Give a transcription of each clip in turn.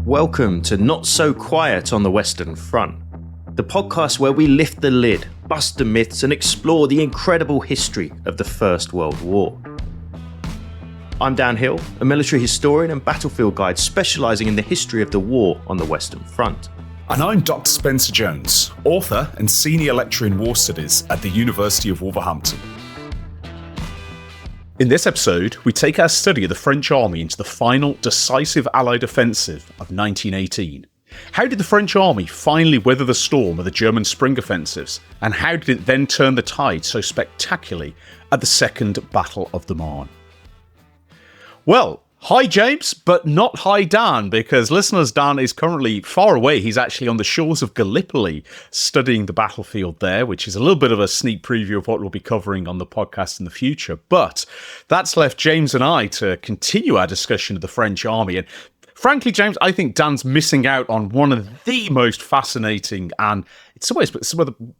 Welcome to Not So Quiet on the Western Front, the podcast where we lift the lid, bust the myths, and explore the incredible history of the First World War. I'm Dan Hill, a military historian and battlefield guide specialising in the history of the war on the Western Front. And I'm Dr. Spencer Jones, author and senior lecturer in war studies at the University of Wolverhampton. In this episode, we take our study of the French army into the final decisive Allied offensive of 1918. How did the French army finally weather the storm of the German spring offensives, and how did it then turn the tide so spectacularly at the Second Battle of the Marne? Well, hi James, but not hi Dan, because listeners, Dan is currently far away. He's actually on the shores of Gallipoli studying the battlefield there, which is a little bit of a sneak preview of what we'll be covering on the podcast in the future. But that's left James and I to continue our discussion of the French army. And frankly, James, I think Dan's missing out on one of the most fascinating and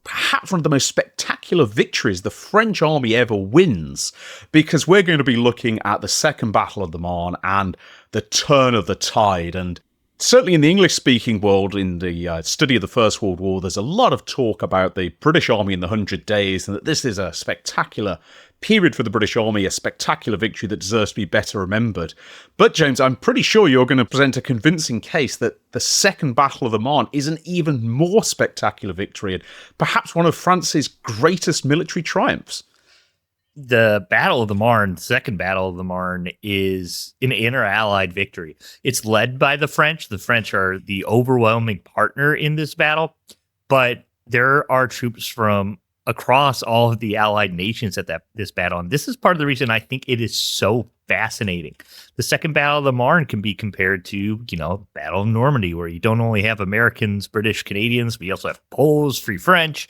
perhaps one of the most spectacular victories the French army ever wins, because we're going to be looking at the Second Battle of the Marne and the turn of the tide. And certainly in the English-speaking world, in the study of the First World War, there's a lot of talk about the British Army in the 100 Days, and that this is a spectacular period for the British Army, a spectacular victory that deserves to be better remembered. But James, I'm pretty sure you're going to present a convincing case that the Second Battle of the Marne is an even more spectacular victory and perhaps one of France's greatest military triumphs. The Battle of the Marne, the Second Battle of the Marne, is an inter-Allied victory. It's led by the French. The French are the overwhelming partner in this battle, but there are troops from across all of the Allied nations at this battle. And this is part of the reason I think it is so fascinating. The Second Battle of the Marne can be compared to, Battle of Normandy, where you don't only have Americans, British, Canadians, but you also have Poles, Free French.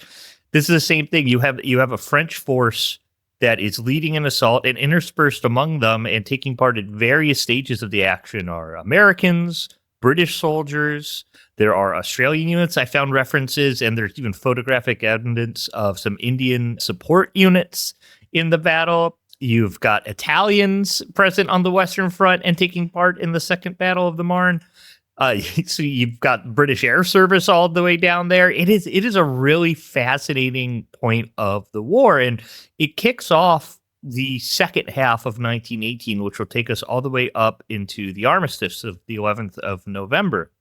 This is the same thing. You have a French force that is leading an assault, and interspersed among them and taking part at various stages of the action are Americans, British soldiers. There are Australian units. I found references, and there's even photographic evidence of some Indian support units in the battle. You've got Italians present on the Western Front and taking part in the Second Battle of the Marne. So you've got British Air Service all the way down there. It is a really fascinating point of the war, and it kicks off the second half of 1918, which will take us all the way up into the armistice of the 11th of November.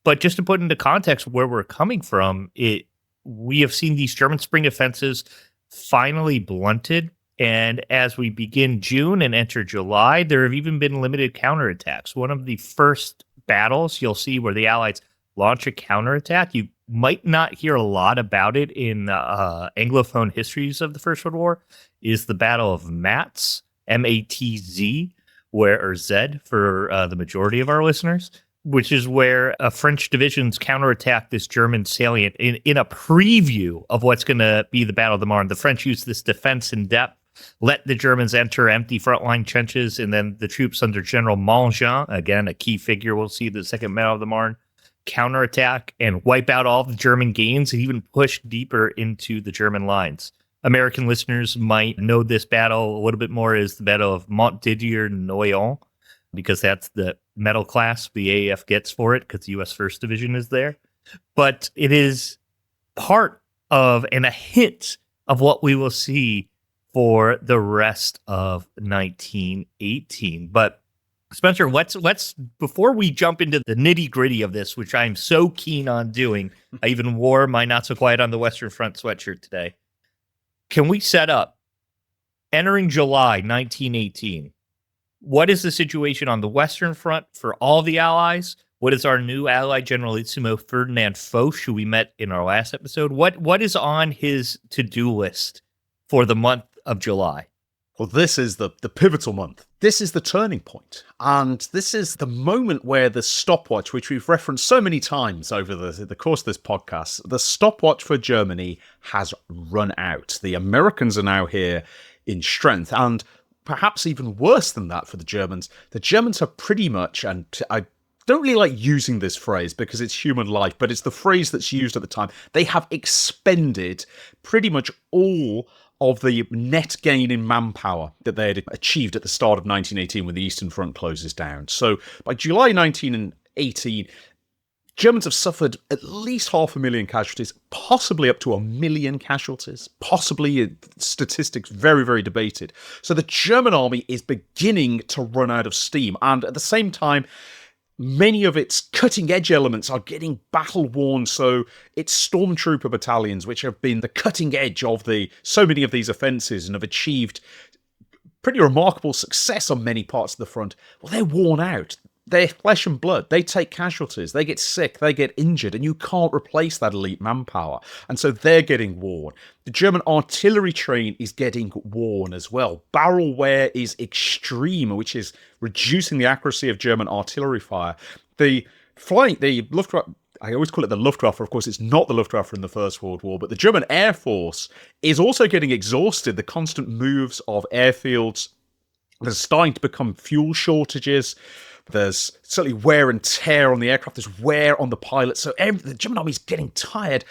But just to put into context where we're coming from, we have seen these German spring offensives finally blunted. And as we begin June and enter July, there have even been limited counterattacks. One of the first battles you'll see where the Allies launch a counterattack, you might not hear a lot about it in Anglophone histories of the First World War, is the Battle of Matz, M-A-T-Z, or Z for the majority of our listeners, which is where a French division's counterattacked this German salient in a preview of what's going to be the Battle of the Marne. The French used this defense in depth, let the Germans enter empty frontline trenches, and then the troops under General Mangin, again, a key figure we'll see the Second Battle of the Marne, counterattack and wipe out all the German gains and even push deeper into the German lines. American listeners might know this battle a little bit more as the Battle of Montdidier-Noyon, because that's the medal class the AAF gets for it, because the U.S. 1st Division is there. But it is part of and a hint of what we will see for the rest of 1918. But Spencer, let's before we jump into the nitty-gritty of this, which I'm so keen on doing, I even wore my Not So Quiet on the Western Front sweatshirt today. Can we set up entering July 1918? What is the situation on the Western Front for all the Allies? What is our new Allied Generalissimo Ferdinand Foch, who we met in our last episode? What is on his to-do list for the month of July? Well, this is the pivotal month. This is the turning point. And this is the moment where the stopwatch, which we've referenced so many times over the course of this podcast, the stopwatch for Germany has run out. The Americans are now here in strength, and perhaps even worse than that for the Germans. The Germans are pretty much, and I don't really like using this phrase because it's human life, but it's the phrase that's used at the time. They have expended pretty much all of the net gain in manpower that they had achieved at the start of 1918 when the Eastern Front closes down. So by July 1918, 1918, Germans have suffered at least 500,000 casualties, possibly up to 1 million casualties, possibly statistics very, very debated. So the German army is beginning to run out of steam. And at the same time, many of its cutting-edge elements are getting battle-worn, so its stormtrooper battalions, which have been the cutting edge of so many of these offences and have achieved pretty remarkable success on many parts of the front, well, they're worn out. They're flesh and blood. They take casualties. They get sick. They get injured, and you can't replace that elite manpower. And so they're getting worn. The German artillery train is getting worn as well. Barrel wear is extreme, which is reducing the accuracy of German artillery fire. The Luftwaffe, I always call it the Luftwaffe. Of course, it's not the Luftwaffe in the First World War, but the German Air Force is also getting exhausted. The constant moves of airfields. There's starting to become fuel shortages. There's certainly wear and tear on the aircraft. There's wear on the pilots. So the German army is getting tired.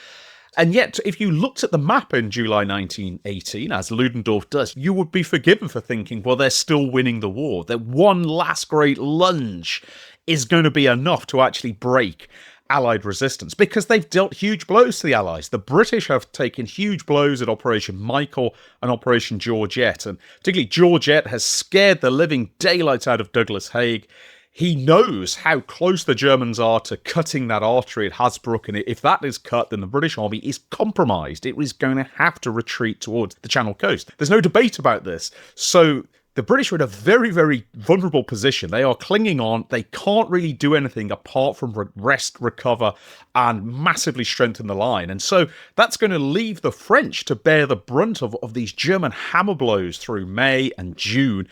And yet, if you looked at the map in July 1918, as Ludendorff does, you would be forgiven for thinking, well, they're still winning the war. That one last great lunge is going to be enough to actually break Allied resistance, because they've dealt huge blows to the Allies. The British have taken huge blows at Operation Michael and Operation Georgette, and particularly Georgette has scared the living daylights out of Douglas Haig. He knows how close the Germans are to cutting that artery at Hasbrook, and if that is cut, then the British army is compromised. It is going to have to retreat towards the Channel coast. There's no debate about this. So the British are in a very, very vulnerable position. They are clinging on. They can't really do anything apart from rest, recover, and massively strengthen the line. And so that's going to leave the French to bear the brunt of these German hammer blows through May and June.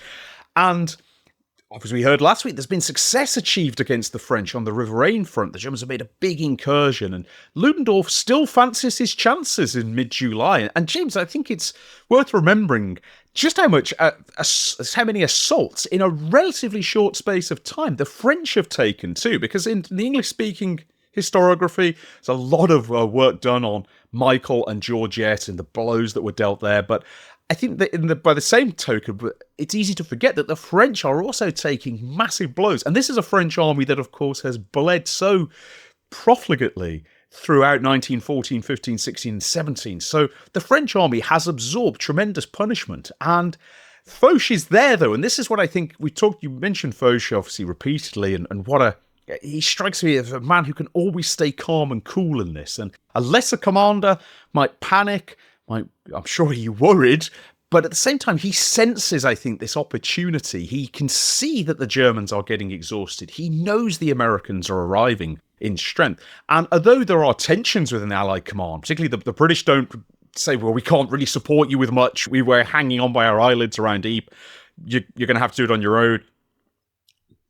And as we heard last week, there's been success achieved against the French on the Riveraine front. The Germans have made a big incursion, and Ludendorff still fancies his chances in mid-July. And James, I think it's worth remembering just how many assaults in a relatively short space of time the French have taken too, because in the English-speaking historiography, there's a lot of work done on Michael and Georgette and the blows that were dealt there, but I think that by the same token, it's easy to forget that the French are also taking massive blows. And this is a French army that, of course, has bled so profligately throughout 1914, 15, 16, and 17. So the French army has absorbed tremendous punishment. And Foch is there, though. And this is what I think you mentioned Foch, obviously, repeatedly, and he strikes me as a man who can always stay calm and cool in this. And a lesser commander might panic, I'm sure he worried, but at the same time, he senses, I think, this opportunity. He can see that the Germans are getting exhausted. He knows the Americans are arriving in strength. And although there are tensions within the Allied command, particularly the British don't say, well, we can't really support you with much. We were hanging on by our eyelids around Ypres. You're going to have to do it on your own.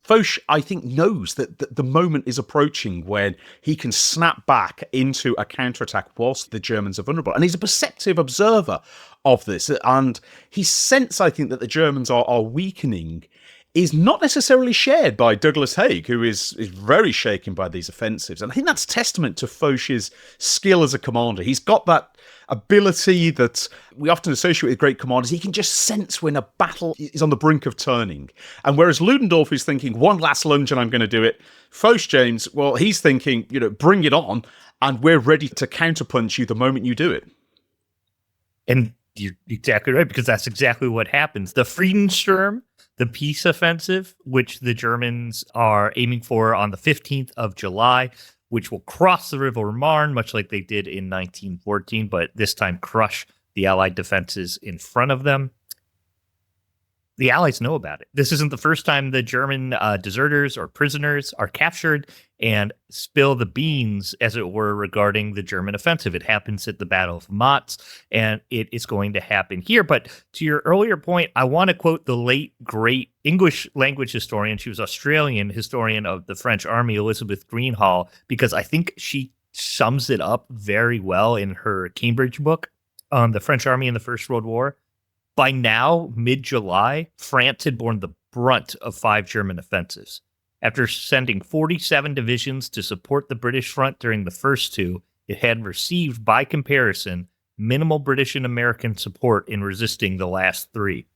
Foch, I think, knows that the moment is approaching when he can snap back into a counterattack whilst the Germans are vulnerable. And he's a perceptive observer of this. And his sense, I think, that the Germans are weakening is not necessarily shared by Douglas Haig, who is very shaken by these offensives. And I think that's testament to Foch's skill as a commander. He's got that ability that we often associate with great commanders. He can just sense when a battle is on the brink of turning. And whereas Ludendorff is thinking, one last lunge and I'm going to do it, Foch, James, well, he's thinking, bring it on, and we're ready to counterpunch you the moment you do it. And you're exactly right, because that's exactly what happens. The Friedensturm, the peace offensive, which the Germans are aiming for on the 15th of July, which will cross the River Marne, much like they did in 1914, but this time crush the Allied defenses in front of them. The Allies know about it. This isn't the first time the German deserters or prisoners are captured and spill the beans, as it were, regarding the German offensive. It happens at the Battle of Amiens, and it is going to happen here. But to your earlier point, I want to quote the late, great English language historian. She was Australian historian of the French army, Elizabeth Greenhalgh, because I think she sums it up very well in her Cambridge book on the French army in the First World War. By now, mid-July, France had borne the brunt of 5 German offensives. After sending 47 divisions to support the British front during the first 2, it had received, by comparison, minimal British and American support in resisting the last 3.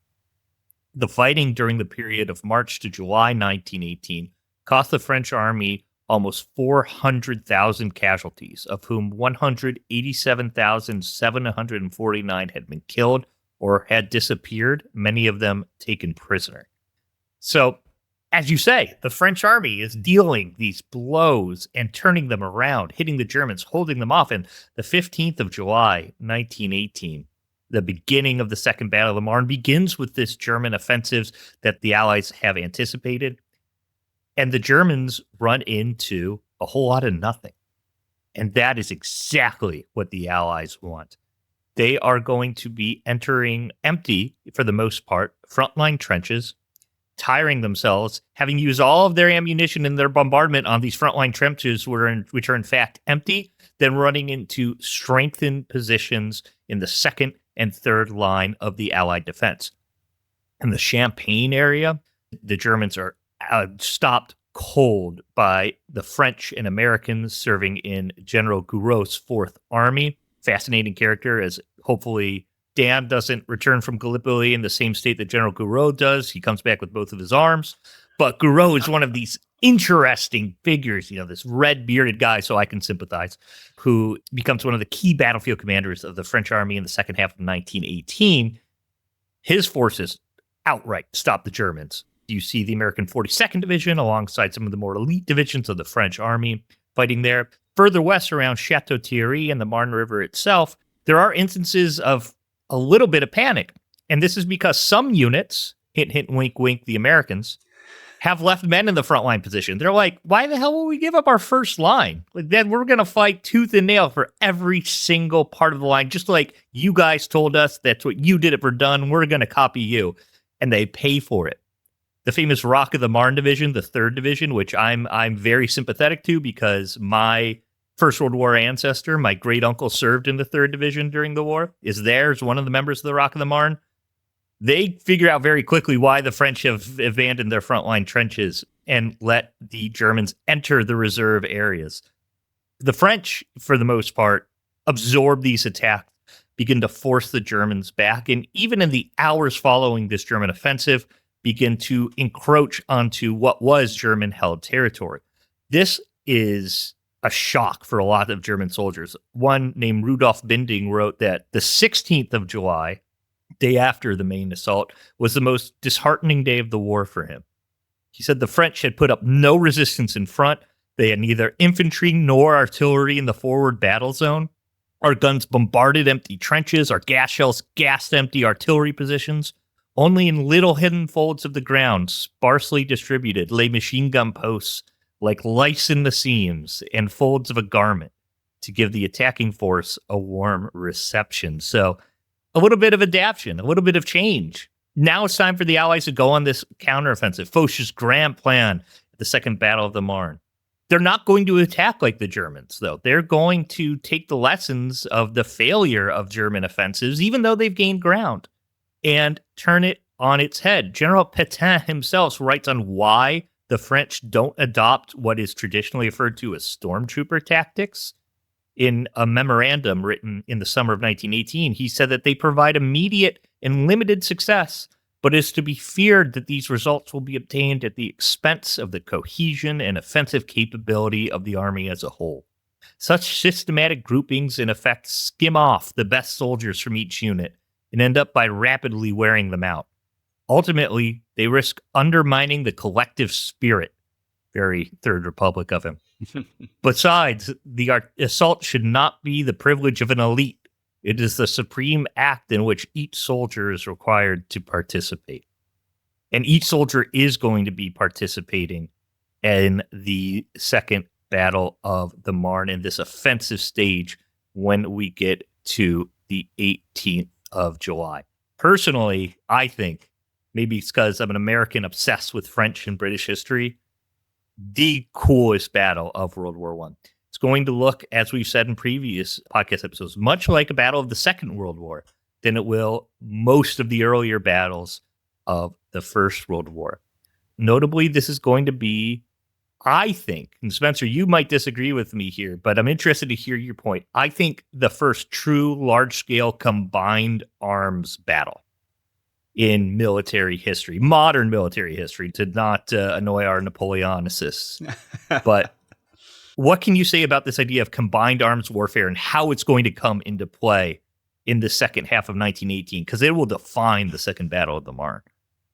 The fighting during the period of March to July 1918 cost the French army almost 400,000 casualties, of whom 187,749 had been killed or had disappeared, many of them taken prisoner. So, as you say, the French army is dealing these blows and turning them around, hitting the Germans, holding them off. And the 15th of July, 1918, the beginning of the Second Battle of the Marne begins with this German offensive that the Allies have anticipated. And the Germans run into a whole lot of nothing. And that is exactly what the Allies want. They are going to be entering empty, for the most part, frontline trenches, tiring themselves, having used all of their ammunition in their bombardment on these frontline trenches, which are in fact empty, then running into strengthened positions in the second and third line of the Allied defense. In the Champagne area, the Germans are stopped cold by the French and Americans serving in General Gouraud's Fourth Army. Fascinating character, as hopefully Dan doesn't return from Gallipoli in the same state that General Gouraud does. He comes back with both of his arms. But Gouraud is one of these interesting figures, this red-bearded guy, so I can sympathize, who becomes one of the key battlefield commanders of the French army in the second half of 1918. His forces outright stop the Germans. You see the American 42nd Division alongside some of the more elite divisions of the French army fighting there. Further west around Chateau Thierry and the Marne River itself, there are instances of a little bit of panic. And this is because some units, hint, hint, wink, wink, the Americans, have left men in the frontline position. They're like, why the hell will we give up our first line? Then we're going to fight tooth and nail for every single part of the line, just like you guys told us that's what you did at Verdun. We're going to copy you. And they pay for it. The famous Rock of the Marne Division, the 3rd Division, which I'm very sympathetic to because my First World War ancestor, my great uncle, served in the 3rd Division during the war, is one of the members of the Rock of the Marne. They figure out very quickly why the French have abandoned their frontline trenches and let the Germans enter the reserve areas. The French, for the most part, absorb these attacks, begin to force the Germans back, and even in the hours following this German offensive, begin to encroach onto what was German-held territory. This is a shock for a lot of German soldiers. One named Rudolf Binding wrote that the 16th of July, day after the main assault, was the most disheartening day of the war for him. He said the French had put up no resistance in front. They had neither infantry nor artillery in the forward battle zone. Our guns bombarded empty trenches. Our gas shells gassed empty artillery positions. Only in little hidden folds of the ground, sparsely distributed, lay machine gun posts like lice in the seams and folds of a garment to give the attacking force a warm reception. So a little bit of adaptation, a little bit of change. Now it's time for the Allies to go on this counteroffensive, Foch's grand plan at the Second Battle of the Marne. They're not going to attack like the Germans, though. They're going to take the lessons of the failure of German offensives, even though they've gained ground, and turn it on its head. General Pétain himself writes on why the French don't adopt what is traditionally referred to as stormtrooper tactics. In a memorandum written in the summer of 1918, he said that they provide immediate and limited success, but is to be feared that these results will be obtained at the expense of the cohesion and offensive capability of the army as a whole. Such systematic groupings, in effect, skim off the best soldiers from each unit and end up by rapidly wearing them out. Ultimately, they risk undermining the collective spirit. Very Third Republic of him. Besides, the assault should not be the privilege of an elite. It is the supreme act in which each soldier is required to participate. And each soldier is going to be participating in the Second Battle of the Marne in this offensive stage when we get to the 18th of July. Personally, I think, maybe it's because I'm an American obsessed with French and British history, the coolest battle of World War I. It's going to look, as we've said in previous podcast episodes, much like a battle of the Second World War than it will most of the earlier battles of the First World War. Notably, this is going to be, I think, and Spencer, you might disagree with me here, but I'm interested to hear your point. I think the first true large-scale combined arms battle in military history, modern military history, to not annoy our Napoleonicists. But What can you say about this idea of combined arms warfare and how it's going to come into play in the second half of 1918? Because it will define the Second Battle of the Marne.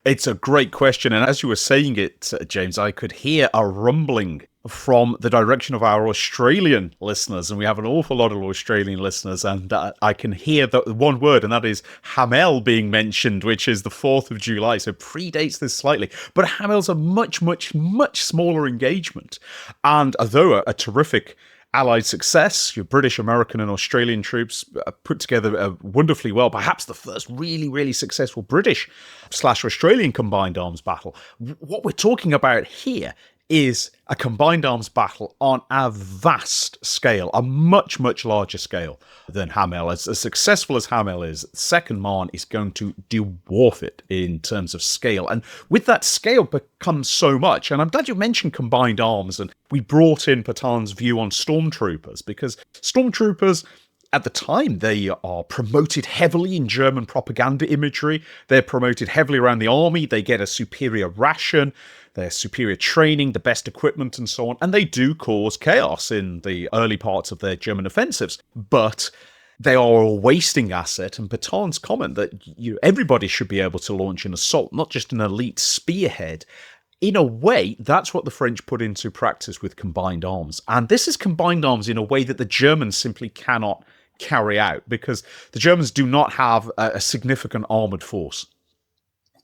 It's a great question. And as you were saying it, James, I could hear a rumbling from the direction of our Australian listeners. And we have an awful lot of Australian listeners. And I can hear the one word, and that is Hamel being mentioned, which is the 4th of July. So predates this slightly. But Hamel's a much, much, much smaller engagement. And although a terrific Allied success, your British, American, and Australian troops put together wonderfully well. Perhaps the first really, really successful British/Australian combined arms battle. What we're talking about here is a combined arms battle on a vast scale, a much, much larger scale than Hamel. As successful as Hamel is, Second Marne is going to dwarf it in terms of scale. And with that scale becomes so much. And I'm glad you mentioned combined arms, and we brought in Patan's view on stormtroopers, because stormtroopers, at the time, they are promoted heavily in German propaganda imagery. They're promoted heavily around the army. They get a superior ration, their superior training, the best equipment, and so on. And they do cause chaos in the early parts of their German offensives. But they are a wasting asset. And Patan's comment that everybody should be able to launch an assault, not just an elite spearhead. In a way, that's what the French put into practice with combined arms. And this is combined arms in a way that the Germans simply cannot carry out, because the Germans do not have a significant armoured force.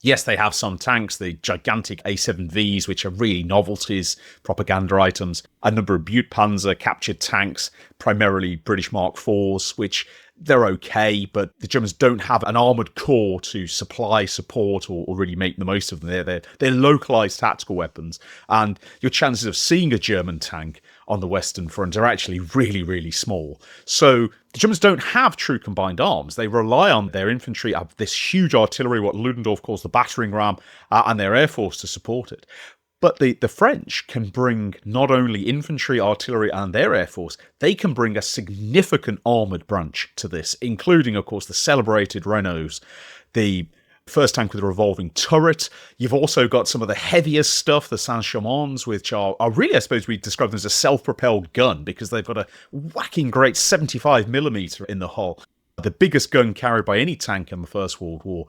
Yes, they have some tanks, the gigantic A7Vs, which are really novelties, propaganda items, a number of Butte Panzer captured tanks, primarily British Mark IVs, which they're okay, but the Germans don't have an armoured core to supply, support, or really make the most of them. They're localised tactical weapons, and your chances of seeing a German tank on the Western Front are actually really, really small. So the Germans don't have true combined arms. They rely on their infantry, this huge artillery, what Ludendorff calls the battering ram, and their air force to support it. But the French can bring not only infantry, artillery, and their air force, they can bring a significant armoured branch to this, including, of course, the celebrated Renaults, the first tank with a revolving turret. You've also got some of the heaviest stuff, the Saint-Chamons, which are really, I suppose we describe them as a self-propelled gun, because they've got a whacking great 75mm in the hull. The biggest gun carried by any tank in the First World War.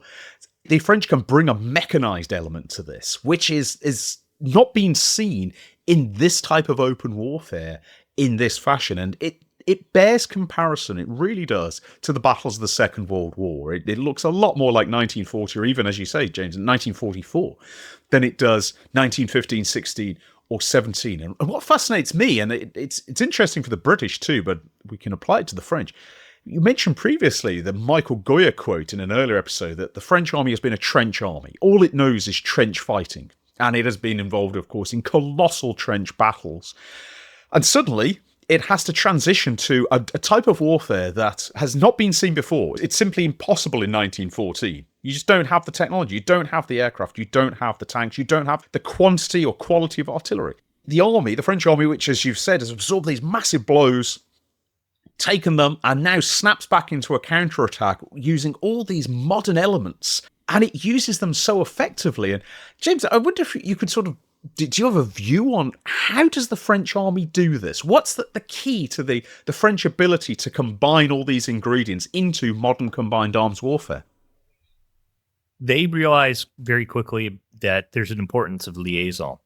The French can bring a mechanised element to this, which is not being seen in this type of open warfare in this fashion. And it bears comparison, it really does, to the battles of the Second World War. It looks a lot more like 1940, or even, as you say, James, 1944, than it does 1915, 16, or 17. And what fascinates me, and it's interesting for the British too, but we can apply it to the French. You mentioned previously the Michael Goya quote in an earlier episode that the French army has been a trench army. All it knows is trench fighting. And it has been involved, of course, in colossal trench battles. And suddenly, it has to transition to a type of warfare that has not been seen before. It's simply impossible in 1914. You just don't have the technology. You don't have the aircraft. You don't have the tanks. You don't have the quantity or quality of artillery. The army, the French army, which, as you've said, has absorbed these massive blows, taken them, and now snaps back into a counterattack using all these modern elements. And it uses them so effectively. And James, I wonder if you could sort of, do you have a view on how does the French army do this? What's the key to the French ability to combine all these ingredients into modern combined arms warfare? They realize very quickly that there's an importance of liaison.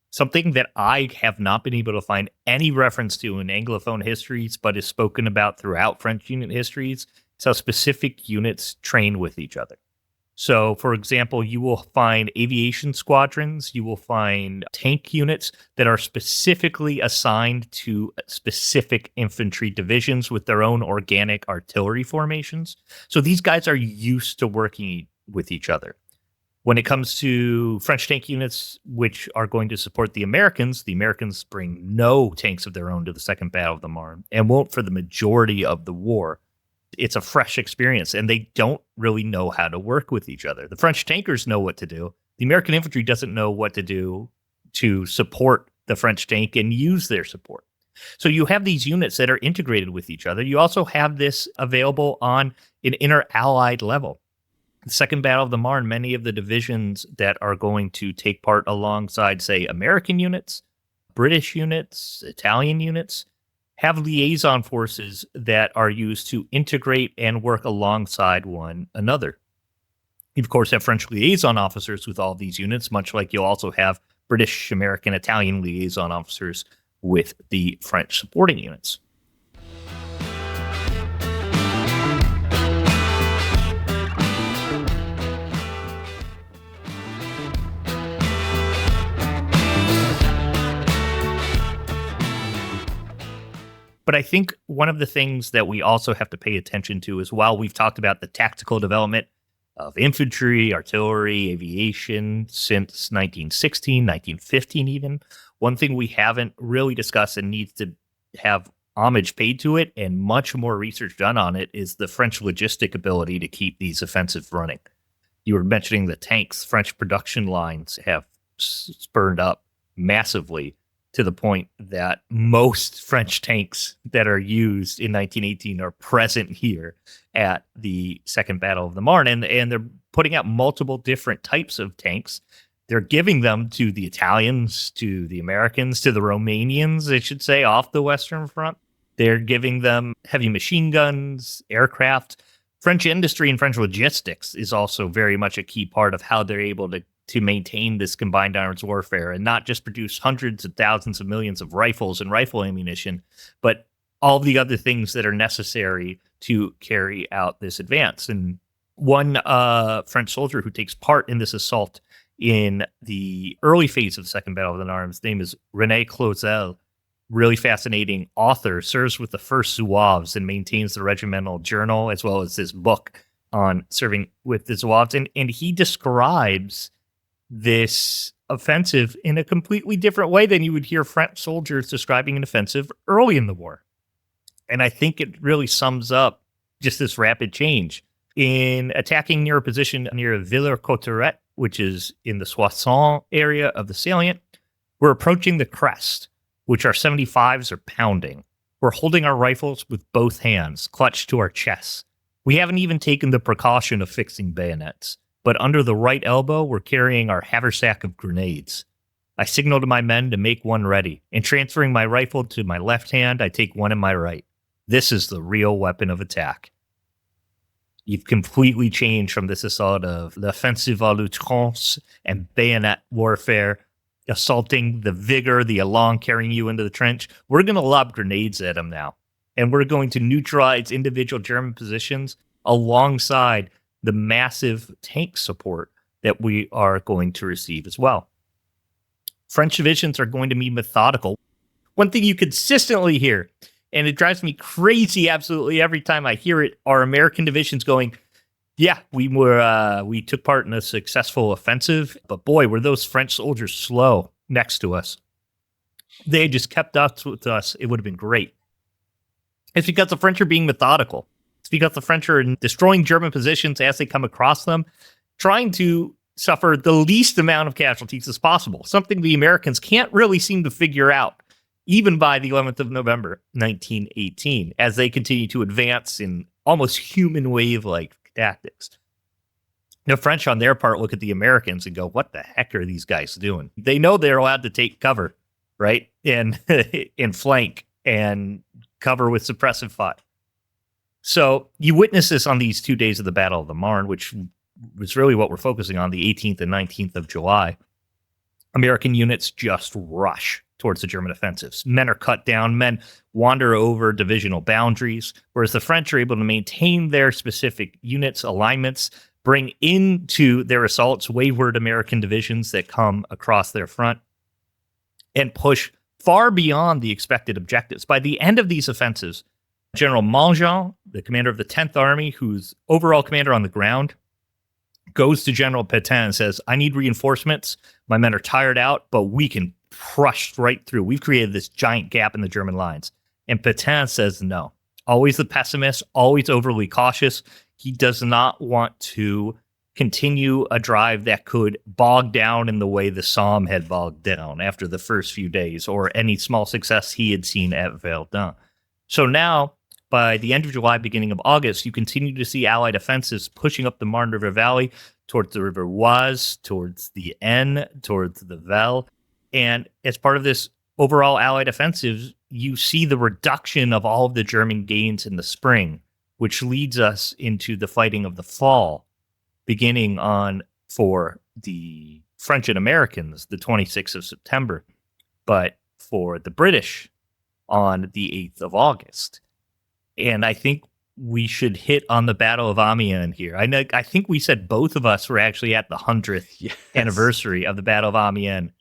Something that I have not been able to find any reference to in Anglophone histories, but is spoken about throughout French unit histories, is how specific units train with each other. So, for example, you will find aviation squadrons, you will find tank units that are specifically assigned to specific infantry divisions with their own organic artillery formations. So these guys are used to working with each other. When it comes to French tank units, which are going to support the Americans bring no tanks of their own to the Second Battle of the Marne and won't for the majority of the war. It's a fresh experience, and they don't really know how to work with each other. The French tankers know what to do. The American infantry doesn't know what to do to support the French tank and use their support. So you have these units that are integrated with each other. You also have this available on an inter-allied level. The Second Battle of the Marne, many of the divisions that are going to take part alongside, say, American units, British units, Italian units, have liaison forces that are used to integrate and work alongside one another. You, of course, have French liaison officers with all of these units, much like you'll also have British, American, Italian liaison officers with the French supporting units. But I think one of the things that we also have to pay attention to is, while we've talked about the tactical development of infantry, artillery, aviation since 1916, 1915 even, one thing we haven't really discussed and needs to have homage paid to it and much more research done on it is the French logistic ability to keep these offensives running. You were mentioning the tanks. French production lines have spurned up massively, to the point that most French tanks that are used in 1918 are present here at the Second Battle of the Marne. And they're putting out multiple different types of tanks. They're giving them to the Italians, to the Americans, to the Romanians, I should say, off the Western Front. They're giving them heavy machine guns, aircraft. French industry and French logistics is also very much a key part of how they're able to maintain this combined arms warfare and not just produce hundreds of thousands of millions of rifles and rifle ammunition, but all the other things that are necessary to carry out this advance. And one French soldier who takes part in this assault in the early phase of the Second Battle of the Marne, his name is René Clausel, really fascinating author, serves with the first Zouaves and maintains the regimental journal as well as this book on serving with the Zouaves. And he describes this offensive in a completely different way than you would hear French soldiers describing an offensive early in the war. And I think it really sums up just this rapid change. In attacking near a position near Villers-Cotterêts, which is in the Soissons area of the salient, we're approaching the crest, which our 75s are pounding. We're holding our rifles with both hands, clutched to our chests. We haven't even taken the precaution of fixing bayonets. But under the right elbow, we're carrying our haversack of grenades. I signal to my men to make one ready, and transferring my rifle to my left hand, I take one in my right. This is the real weapon of attack. You've completely changed from this assault of l'offensive à l'outrance and bayonet warfare, assaulting the vigor, the elan carrying you into the trench. We're going to lob grenades at them now, and we're going to neutralize individual German positions alongside the massive tank support that we are going to receive as well. French divisions are going to be methodical. One thing you consistently hear, and it drives me crazy absolutely every time I hear it, are American divisions going, yeah, we took part in a successful offensive, but boy, were those French soldiers slow next to us. They had just kept up with us. It would have been great. It's because the French are being methodical. It's because the French are destroying German positions as they come across them, trying to suffer the least amount of casualties as possible, something the Americans can't really seem to figure out, even by the 11th of November, 1918, as they continue to advance in almost human wave-like tactics. The French, on their part, look at the Americans and go, what the heck are these guys doing? They know they're allowed to take cover, right? And flank and cover with suppressive fire. So you witness this on these 2 days of the Battle of the Marne, which was really what we're focusing on, the 18th and 19th of July. American units just rush towards the German offensives. Men are cut down. Men wander over divisional boundaries, whereas the French are able to maintain their specific units, alignments, bring into their assaults wayward American divisions that come across their front, and push far beyond the expected objectives. By the end of these offensives, General Mangin, the commander of the 10th Army, who's overall commander on the ground, goes to General Pétain and says, I need reinforcements. My men are tired out, but we can crush right through. We've created this giant gap in the German lines. And Pétain says no. Always the pessimist, always overly cautious. He does not want to continue a drive that could bog down in the way the Somme had bogged down after the first few days, or any small success he had seen at Verdun. So now, by the end of July, beginning of August, you continue to see Allied offensives pushing up the Marne River Valley towards the River Oise, towards the Aisne, towards the Vel. And as part of this overall Allied offensives, you see the reduction of all of the German gains in the spring, which leads us into the fighting of the fall, beginning on, for the French and Americans, the 26th of September, but for the British on the 8th of August. And I think we should hit on the Battle of Amiens here. I think we said both of us were actually at the 100th anniversary of the Battle of Amiens.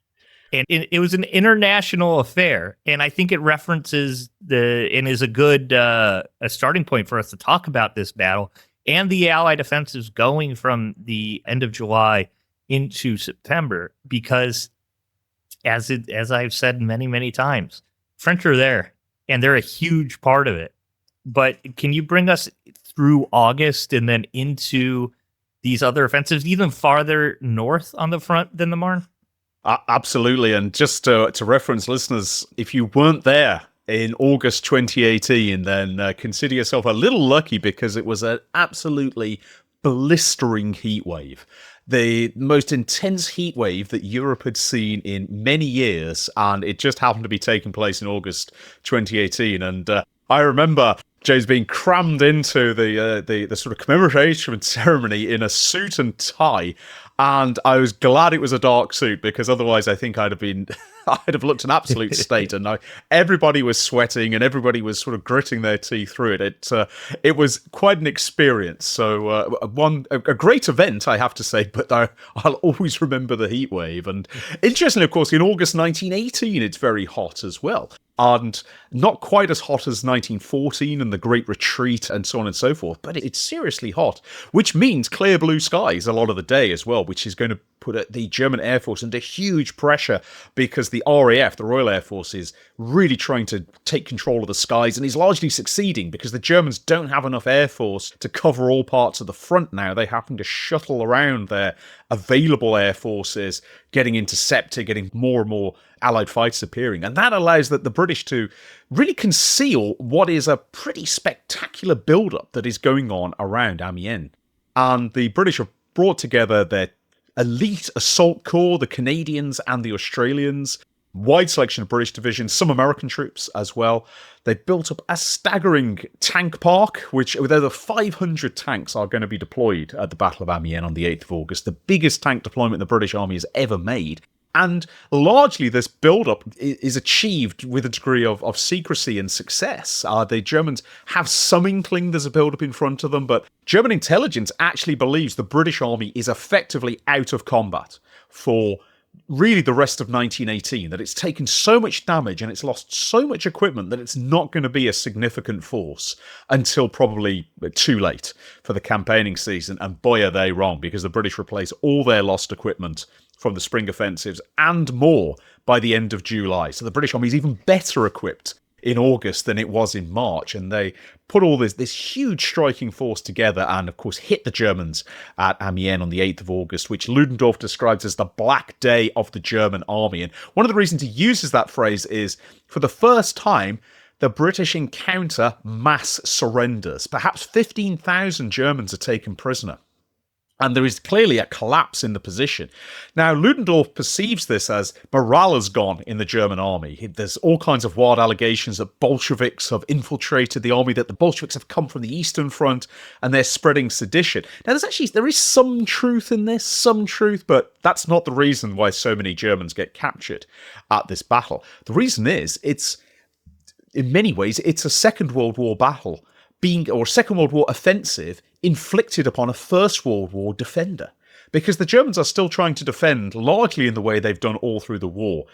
And it was an international affair. And I think it references and is a good a starting point for us to talk about this battle and the Allied offensives going from the end of July into September, because as I've said many, many times, French are there and they're a huge part of it. But can you bring us through August and then into these other offensives, even farther north on the front than the Marne? Absolutely. And just to reference listeners, if you weren't there in August 2018, then consider yourself a little lucky, because it was an absolutely blistering heat wave. The most intense heat wave that Europe had seen in many years, and it just happened to be taking place in August 2018. And I remember James being crammed into the sort of commemoration ceremony in a suit and tie, and I was glad it was a dark suit, because otherwise I think I'd have looked an absolute state. And everybody was sweating and everybody was sort of gritting their teeth through it. It was quite an experience. So a great event, I have to say, but I'll always remember the heat wave. And interestingly, of course, in August 1918, it's very hot as well. And not quite as hot as 1914 and the Great Retreat and so on and so forth, but it's seriously hot, which means clear blue skies a lot of the day as well, which is going to put the German Air Force under huge pressure, because the RAF, the Royal Air Force, is really trying to take control of the skies, and is largely succeeding, because the Germans don't have enough Air Force to cover all parts of the front now. They happen to shuttle around their available Air Forces, getting intercepted, getting more and more Allied fighters appearing. And that allows the British to really conceal what is a pretty spectacular build-up that is going on around Amiens. And the British have brought together their elite assault corps, the Canadians and the Australians, wide selection of British divisions, some American troops as well. They built up a staggering tank park, which with over 500 tanks are going to be deployed at the Battle of Amiens on the 8th of August, the biggest tank deployment the British Army has ever made. And largely this build-up is achieved with a degree of secrecy and success. The Germans have some inkling there's a build-up in front of them, but German intelligence actually believes the British Army is effectively out of combat for really the rest of 1918, that it's taken so much damage and it's lost so much equipment that it's not going to be a significant force until probably too late for the campaigning season. And boy, are they wrong, because the British replace all their lost equipment from the spring offensives and more by the end of July. So the British Army is even better equipped in August than it was in March, and they put all this huge striking force together and, of course, hit the Germans at Amiens on the 8th of August, which Ludendorff describes as the Black Day of the German Army. And one of the reasons he uses that phrase is, for the first time, the British encounter mass surrenders. Perhaps 15,000 Germans are taken prisoner. And there is clearly a collapse in the position. Now, Ludendorff perceives this as morale has gone in the German army. There's all kinds of wild allegations that Bolsheviks have infiltrated the army, that the Bolsheviks have come from the Eastern Front and they're spreading sedition. Now, there is some truth in this, but that's not the reason why so many Germans get captured at this battle. The reason is, in many ways, it's a Second World War battle, or Second World War offensive inflicted upon a First World War defender, because the Germans are still trying to defend largely in the way they've done all through the war.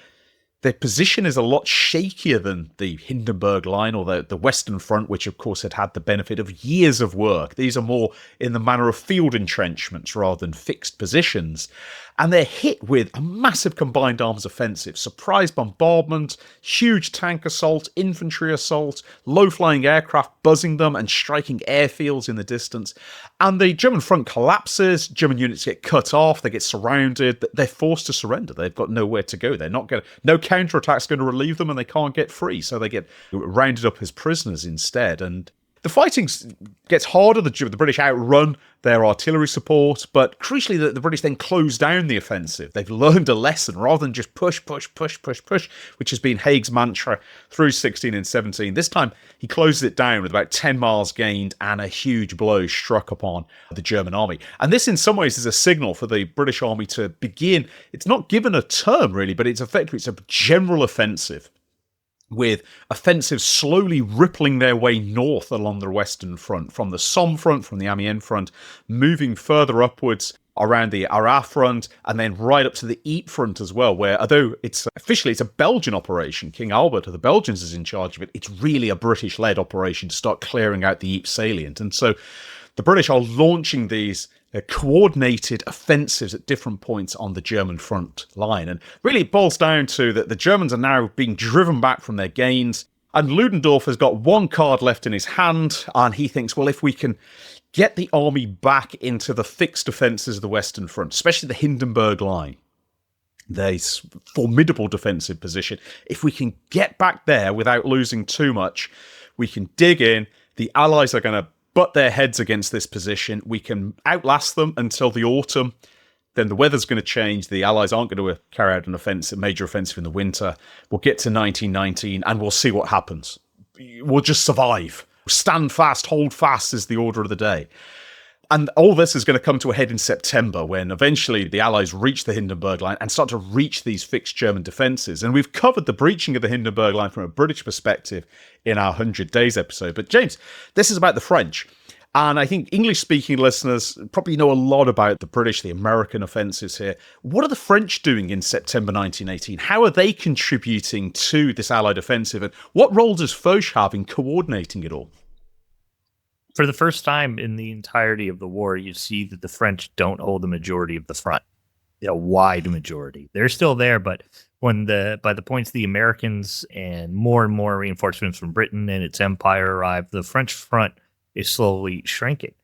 Their position is a lot shakier than the Hindenburg Line or the Western Front, which of course had the benefit of years of work. These are more in the manner of field entrenchments rather than fixed positions. And they're hit with a massive combined arms offensive, surprise bombardment, huge tank assault, infantry assault, low-flying aircraft buzzing them and striking airfields in the distance. And the German front collapses, German units get cut off, they get surrounded, they're forced to surrender. They've got nowhere to go. No counterattack's going to relieve them, and they can't get free, so they get rounded up as prisoners instead. And The fighting gets harder. The British outrun their artillery support, but crucially, the British then close down the offensive. They've learned a lesson rather than just push, which has been Haig's mantra through 16 and 17. This time, he closes it down with about 10 miles gained and a huge blow struck upon the German army. And this, in some ways, is a signal for the British army to begin. It's not given a term, really, but it's effectively a general offensive, with offensives slowly rippling their way north along the Western Front, from the Somme Front, from the Amiens Front, moving further upwards around the Arras Front, and then right up to the Ypres Front as well, where, although it's officially it's a Belgian operation, King Albert of the Belgians is in charge of it, it's really a British-led operation to start clearing out the Ypres salient. And so the British are launching these coordinated offensives at different points on the German front line. And really it boils down to that the Germans are now being driven back from their gains, and Ludendorff has got one card left in his hand, and he thinks, well, if we can get the army back into the fixed defences of the Western Front, especially the Hindenburg Line, this formidable defensive position, if we can get back there without losing too much, we can dig in, the Allies are going to butt their heads against this position. We can outlast them until the autumn. Then the weather's going to change. The Allies aren't going to carry out a major offensive in the winter. We'll get to 1919 and we'll see what happens. We'll just survive. Stand fast, hold fast is the order of the day. And all this is going to come to a head in September, when eventually the Allies reach the Hindenburg Line and start to reach these fixed German defences. And we've covered the breaching of the Hindenburg Line from a British perspective in our 100 Days episode. But James, this is about the French. And I think English-speaking listeners probably know a lot about the British, the American offensives here. What are the French doing in September 1918? How are they contributing to this Allied offensive? And what role does Foch have in coordinating it all? For the first time in the entirety of the war, you see that the French don't hold the majority of the front, a wide majority. They're still there, but by the points the Americans and more reinforcements from Britain and its empire arrive, the French front is slowly shrinking.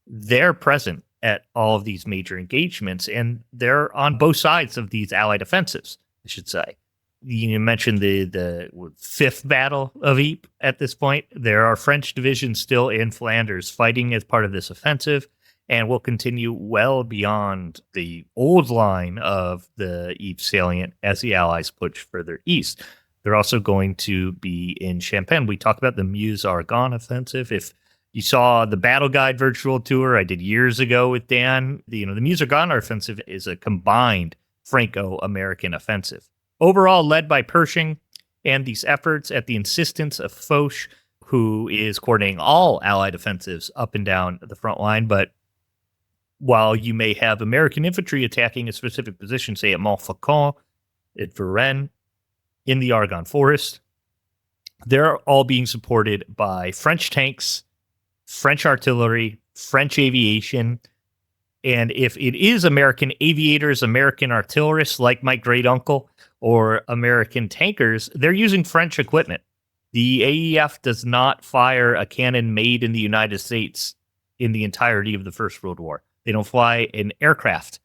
They're present at all of these major engagements, and they're on both sides of these Allied offensives, I should say. You mentioned the fifth Battle of Ypres at this point. There are French divisions still in Flanders fighting as part of this offensive, and will continue well beyond the old line of the Ypres salient as the Allies push further east. They're also going to be in Champagne. We talked about the Meuse-Argonne offensive. If you saw the Battle Guide virtual tour I did years ago with Dan, the Meuse-Argonne offensive is a combined Franco-American offensive. Overall, led by Pershing, and these efforts at the insistence of Foch, who is coordinating all Allied offensives up and down the front line. But while you may have American infantry attacking a specific position, say at Montfaucon, at Varennes, in the Argonne Forest, they're all being supported by French tanks, French artillery, French aviation. And if it is American aviators, American artillerists like my great uncle, or American tankers, they're using French equipment. The AEF does not fire a cannon made in the United States in the entirety of the First World War. They don't fly an aircraft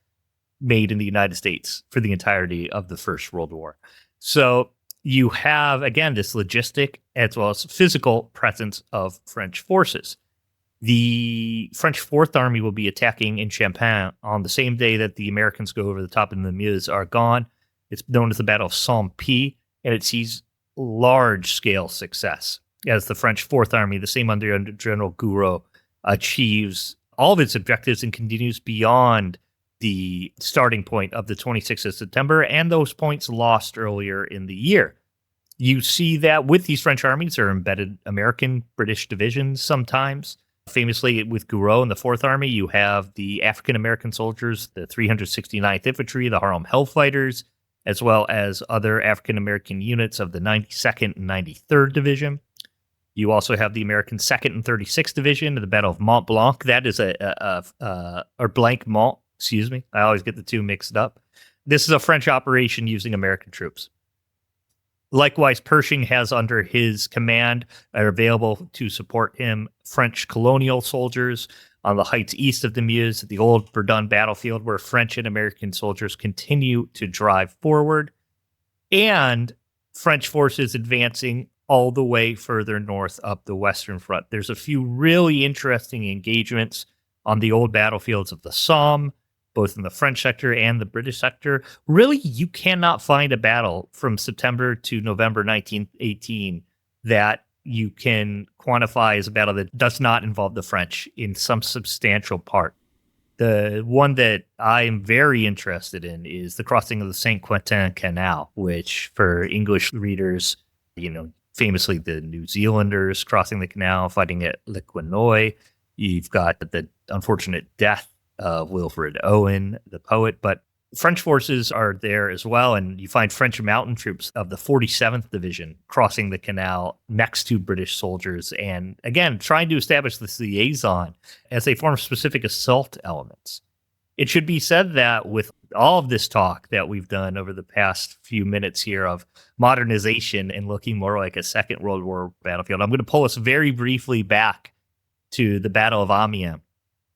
made in the United States for the entirety of the First World War. So you have, again, this logistic as well as physical presence of French forces. The French Fourth Army will be attacking in Champagne on the same day that the Americans go over the top of the Meuse-Argonne. It's known as the Battle of Saint-Pie, and it sees large-scale success as the French Fourth Army, the same under General Gouraud, achieves all of its objectives and continues beyond the starting point of the 26th of September and those points lost earlier in the year. You see that with these French armies are embedded American, British divisions sometimes. Famously, with Gouraud and the Fourth Army, you have the African-American soldiers, the 369th Infantry, the Harlem Hellfighters, as well as other African-American units of the 92nd and 93rd Division. You also have the American 2nd and 36th Division of the Battle of Mont Blanc. That is or Blanc Mont, excuse me. I always get the two mixed up. This is a French operation using American troops. Likewise, Pershing has under his command are available to support him French colonial soldiers on the heights east of the Meuse, the old Verdun battlefield, where French and American soldiers continue to drive forward, and French forces advancing all the way further north up the Western Front. There's a few really interesting engagements on the old battlefields of the Somme, both in the French sector and the British sector. Really, you cannot find a battle from September to November 1918 that you can quantify as a battle that does not involve the French in some substantial part. The one that I am very interested in is the crossing of the St. Quentin Canal, which for English readers, famously the New Zealanders crossing the canal, fighting at Le Quesnoy. You've got the unfortunate death of Wilfred Owen, the poet, but French forces are there as well, and you find French mountain troops of the 47th Division crossing the canal next to British soldiers, and again, trying to establish this liaison as they form specific assault elements. It should be said that with all of this talk that we've done over the past few minutes here of modernization and looking more like a Second World War battlefield, I'm going to pull us very briefly back to the Battle of Amiens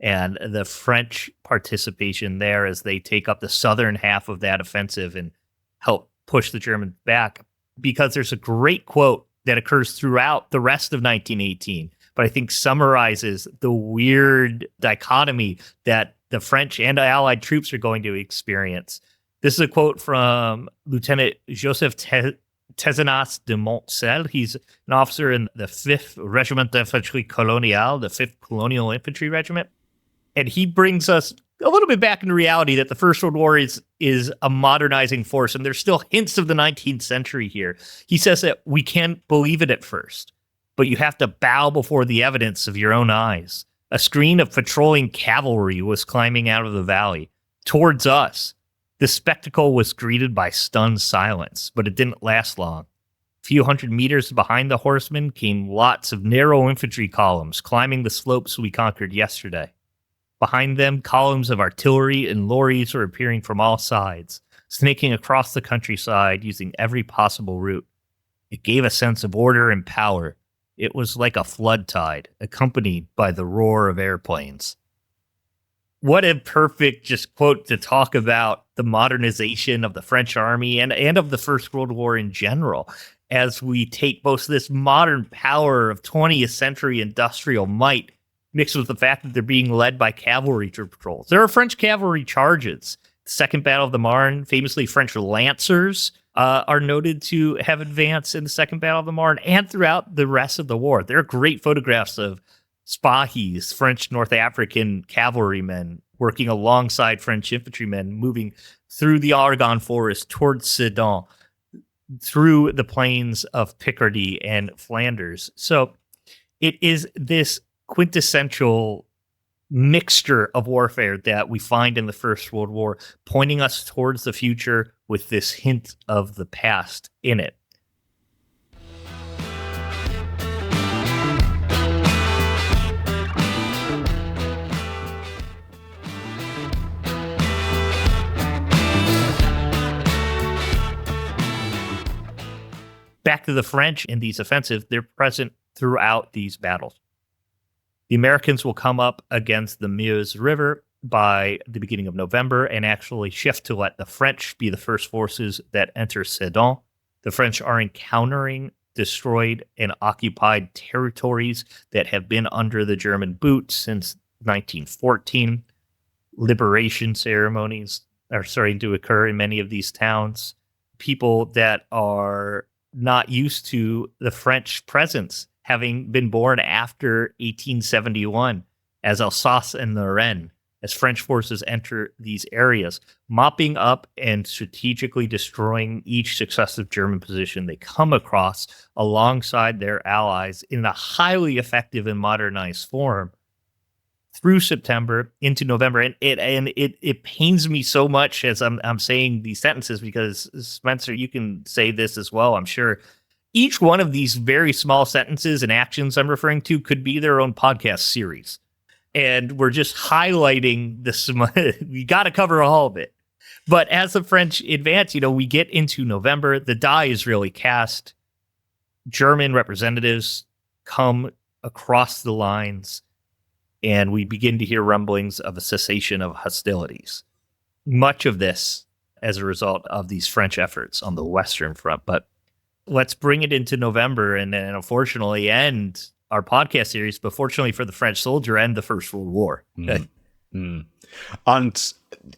and the French participation there as they take up the southern half of that offensive and help push the Germans back. Because there's a great quote that occurs throughout the rest of 1918, but I think summarizes the weird dichotomy that the French and Allied troops are going to experience. This is a quote from Lieutenant Joseph Tezenas de Montcel. He's an officer in the 5th Regiment d'Infanterie Coloniale, the 5th Colonial Infantry Regiment. And he brings us a little bit back into reality that the First World War is a modernizing force, and there's still hints of the 19th century here. He says that we can't believe it at first, but you have to bow before the evidence of your own eyes. A screen of patrolling cavalry was climbing out of the valley towards us. The spectacle was greeted by stunned silence, but it didn't last long. A few hundred meters behind the horsemen came lots of narrow infantry columns climbing the slopes we conquered yesterday. Behind them, columns of artillery and lorries were appearing from all sides, snaking across the countryside using every possible route. It gave a sense of order and power. It was like a flood tide, accompanied by the roar of airplanes. What a perfect just quote to talk about the modernization of the French army and of the First World War in general, as we take both this modern power of 20th century industrial might mixed with the fact that they're being led by cavalry patrols. There are French cavalry charges. The Second Battle of the Marne, famously French lancers, are noted to have advanced in the Second Battle of the Marne and throughout the rest of the war. There are great photographs of Spahis, French North African cavalrymen, working alongside French infantrymen, moving through the Argonne forest towards Sedan, through the plains of Picardy and Flanders. So it is this quintessential mixture of warfare that we find in the First World War, pointing us towards the future with this hint of the past in it. Back to the French in these offensives, they're present throughout these battles. The Americans will come up against the Meuse River by the beginning of November and actually shift to let the French be the first forces that enter Sedan. The French are encountering destroyed and occupied territories that have been under the German boot since 1914. Liberation ceremonies are starting to occur in many of these towns. People that are not used to the French presence, having been born after 1871, as Alsace and Lorraine, as French forces enter these areas, mopping up and strategically destroying each successive German position they come across alongside their allies in a highly effective and modernized form through September into November. And it pains me so much as I'm saying these sentences, because Spencer, you can say this as well, I'm sure. Each one of these very small sentences and actions I'm referring to could be their own podcast series. And we're just highlighting this. We got to cover all of it. But as the French advance, we get into November, the die is really cast. German representatives come across the lines, and we begin to hear rumblings of a cessation of hostilities. Much of this as a result of these French efforts on the Western Front. But let's bring it into November and then unfortunately end our podcast series, but fortunately for the French soldier, end the First World War. And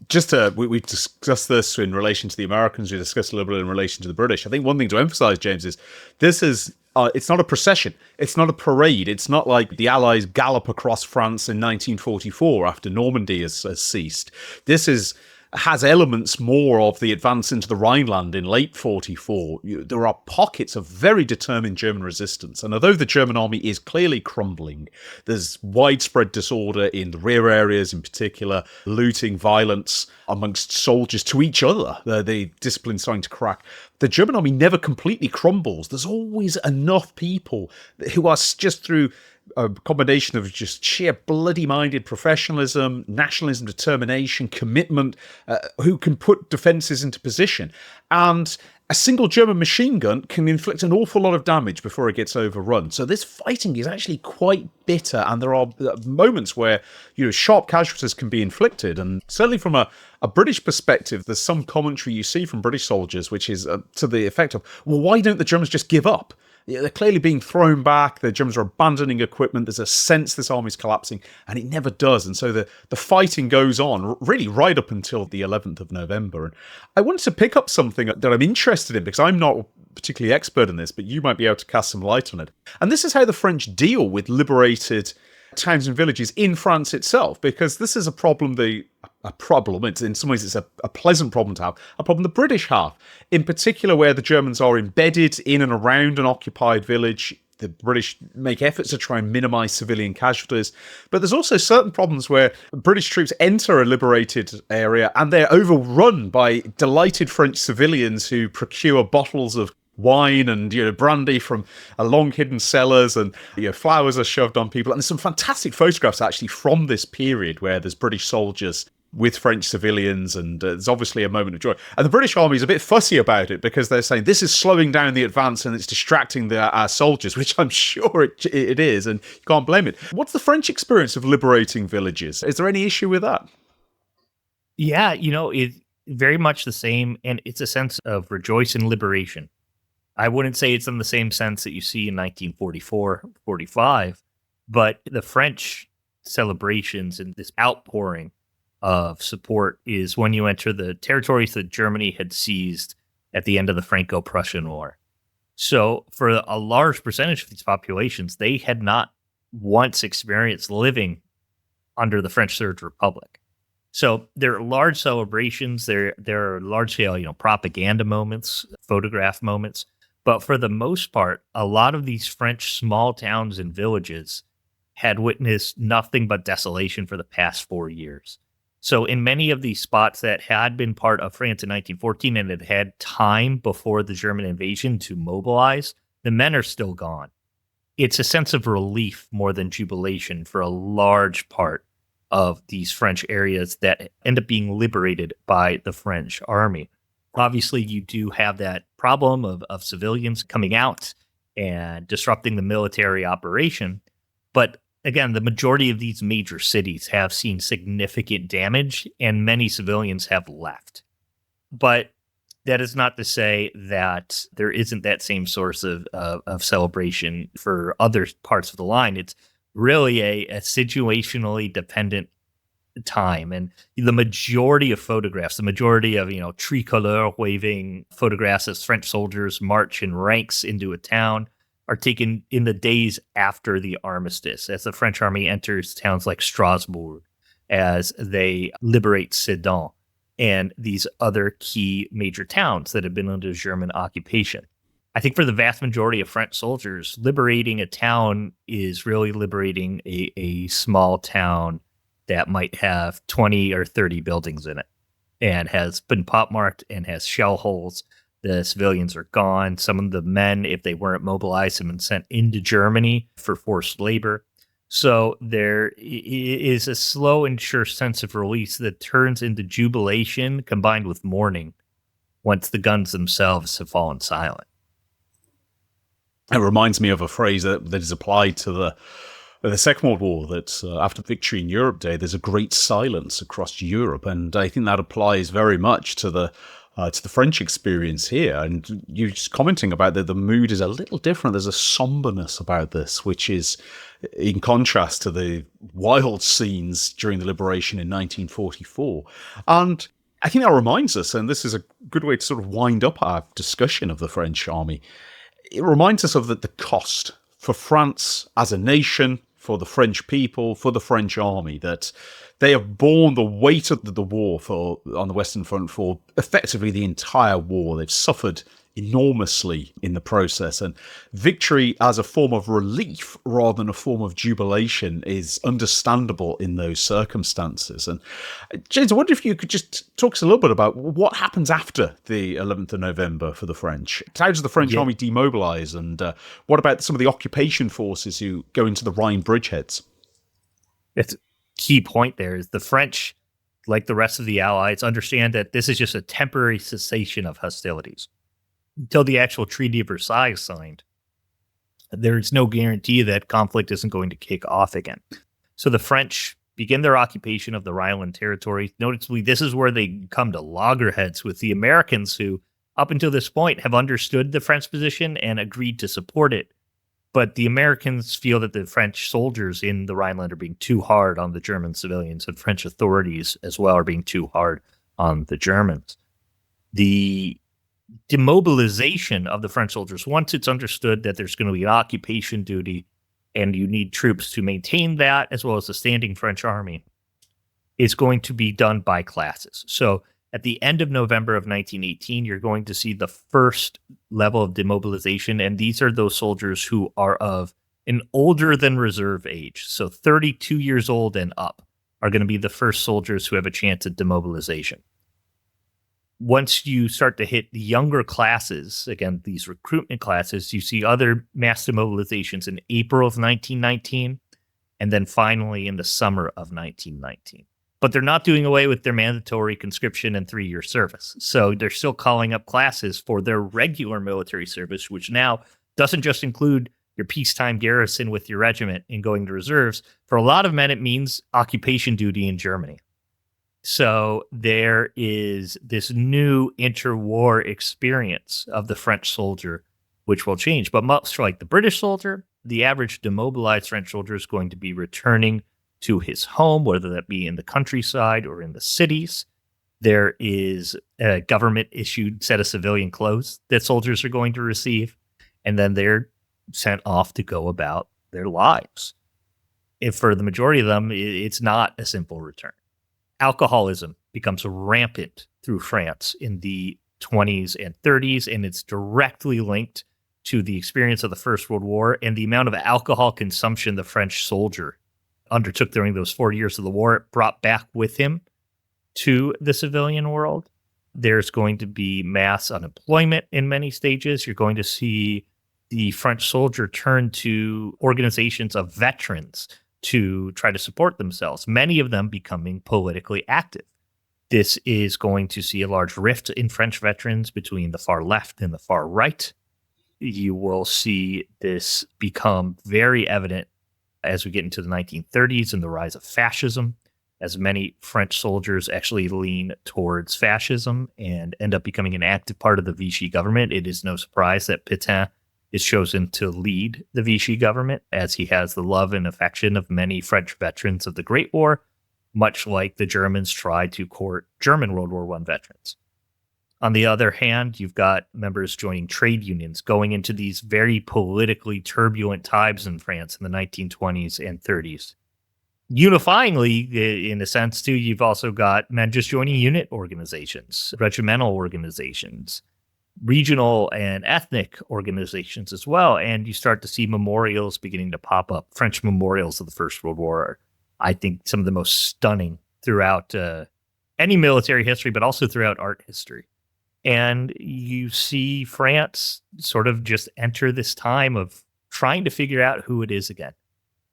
just we've discussed this in relation to the Americans, we discussed a little bit in relation to the British. I think one thing to emphasize, James, is this is it's not a procession. It's not a parade. It's not like the Allies gallop across France in 1944 after Normandy has ceased. This has elements more of the advance into the Rhineland in late 44. There are pockets of very determined German resistance. And although the German army is clearly crumbling, there's widespread disorder in the rear areas in particular, looting, violence amongst soldiers to each other. The discipline's starting to crack. The German army never completely crumbles. There's always enough people who are just through a combination of just sheer bloody-minded professionalism, nationalism, determination, commitment, who can put defences into position. And a single German machine gun can inflict an awful lot of damage before it gets overrun. So this fighting is actually quite bitter, and there are moments where sharp casualties can be inflicted. And certainly from a British perspective, there's some commentary you see from British soldiers, which is to the effect of, well, why don't the Germans just give up? They're clearly being thrown back. The Germans are abandoning equipment. There's a sense this army's collapsing, and it never does. And so the fighting goes on really right up until the 11th of November. And I wanted to pick up something that I'm interested in because I'm not particularly expert in this, but you might be able to cast some light on it. And this is how the French deal with liberated towns and villages in France itself, because this is a problem it's in some ways it's a pleasant problem to have, a problem the British have, in particular where the Germans are embedded in and around an occupied village. The British make efforts to try and minimise civilian casualties, but there's also certain problems where British troops enter a liberated area and they're overrun by delighted French civilians who procure bottles of wine and brandy from long hidden cellars, and flowers are shoved on people. And there's some fantastic photographs actually from this period where there's British soldiers with French civilians, and there's obviously a moment of joy. And the British army is a bit fussy about it because they're saying this is slowing down the advance and it's distracting our soldiers, which I'm sure it is, and you can't blame it. What's the French experience of liberating villages? Is there any issue with that? Yeah, it's very much the same, and it's a sense of rejoice in liberation. I wouldn't say it's in the same sense that you see in 1944, 45, but the French celebrations and this outpouring of support is when you enter the territories that Germany had seized at the end of the Franco-Prussian War. So for a large percentage of these populations, they had not once experienced living under the French Third Republic. So there are large celebrations, there are large-scale, propaganda moments, photograph moments. But for the most part, a lot of these French small towns and villages had witnessed nothing but desolation for the past 4 years. So in many of these spots that had been part of France in 1914 and had had time before the German invasion to mobilize, the men are still gone. It's a sense of relief more than jubilation for a large part of these French areas that end up being liberated by the French army. Obviously, you do have that problem of civilians coming out and disrupting the military operation. But again, the majority of these major cities have seen significant damage and many civilians have left. But that is not to say that there isn't that same source of celebration for other parts of the line. It's really a situationally dependent time, and the majority of photographs, the majority of tricolor waving photographs as French soldiers march in ranks into a town are taken in the days after the armistice, as the French army enters towns like Strasbourg, as they liberate Sedan and these other key major towns that have been under German occupation. I think for the vast majority of French soldiers, liberating a town is really liberating a small town that might have 20 or 30 buildings in it and has been pockmarked and has shell holes. The civilians are gone. Some of the men, if they weren't mobilized, have been sent into Germany for forced labor. So there is a slow and sure sense of release that turns into jubilation combined with mourning once the guns themselves have fallen silent. It reminds me of a phrase that is applied to the Second World War, that after Victory in Europe Day, there's a great silence across Europe. And I think that applies very much to the to the French experience here. And you're just commenting about that the mood is a little different. There's a somberness about this, which is in contrast to the wild scenes during the liberation in 1944. And I think that reminds us, and this is a good way to sort of wind up our discussion of the French army, it reminds us of the cost for France as a nation, for the French people, for the French army, that they have borne the weight of the war on the Western Front for effectively the entire war. They've suffered enormously in the process, and victory as a form of relief rather than a form of jubilation is understandable in those circumstances. And James, I wonder if you could just talk us a little bit about what happens after the 11th of November for the French. How does the French army demobilise, and what about some of the occupation forces who go into the Rhine bridgeheads? It's a key point there is the French, like the rest of the Allies, understand that this is just a temporary cessation of hostilities. Until the actual Treaty of Versailles is signed, there is no guarantee that conflict isn't going to kick off again. So the French begin their occupation of the Rhineland territory. Noticeably, this is where they come to loggerheads with the Americans, who, up until this point, have understood the French position and agreed to support it. But the Americans feel that the French soldiers in the Rhineland are being too hard on the German civilians, and French authorities as well are being too hard on the Germans. The demobilization of the French soldiers, once it's understood that there's going to be an occupation duty and you need troops to maintain that, as well as the standing French army, is going to be done by classes. So at the end of November of 1918, you're going to see the first level of demobilization, and these are those soldiers who are of an older than reserve age. So 32 years old and up are going to be the first soldiers who have a chance at demobilization. Once you start to hit the younger classes, again, these recruitment classes, you see other mass demobilizations in April of 1919, and then finally in the summer of 1919. But they're not doing away with their mandatory conscription and 3-year service. So they're still calling up classes for their regular military service, which now doesn't just include your peacetime garrison with your regiment and going to reserves. For a lot of men, it means occupation duty in Germany. So there is this new interwar experience of the French soldier, which will change. But much like the British soldier, the average demobilized French soldier is going to be returning to his home, whether that be in the countryside or in the cities. There is a government-issued set of civilian clothes that soldiers are going to receive, and then they're sent off to go about their lives. If for the majority of them, it's not a simple return. Alcoholism becomes rampant through France in the 20s and 30s, and it's directly linked to the experience of the First World War and the amount of alcohol consumption the French soldier undertook during those 4 years of the war. It brought back with him to the civilian world. There's going to be mass unemployment in many stages. You're going to see the French soldier turn to organizations of veterans to try to support themselves, many of them becoming politically active. This is going to see a large rift in French veterans between the far left and the far right. You will see this become very evident as we get into the 1930s and the rise of fascism, as many French soldiers actually lean towards fascism and end up becoming an active part of the Vichy government. It is no surprise that Pétain is chosen to lead the Vichy government, as he has the love and affection of many French veterans of the Great War, much like the Germans tried to court German World War I veterans. On the other hand, you've got members joining trade unions, going into these very politically turbulent times in France in the 1920s and 30s. Unifyingly, in a sense, too, you've also got men just joining unit organizations, regimental organizations, regional and ethnic organizations as well. And you start to see memorials beginning to pop up. French memorials of the First World War are, I think, some of the most stunning throughout any military history, but also throughout art history. And you see France sort of just enter this time of trying to figure out who it is again.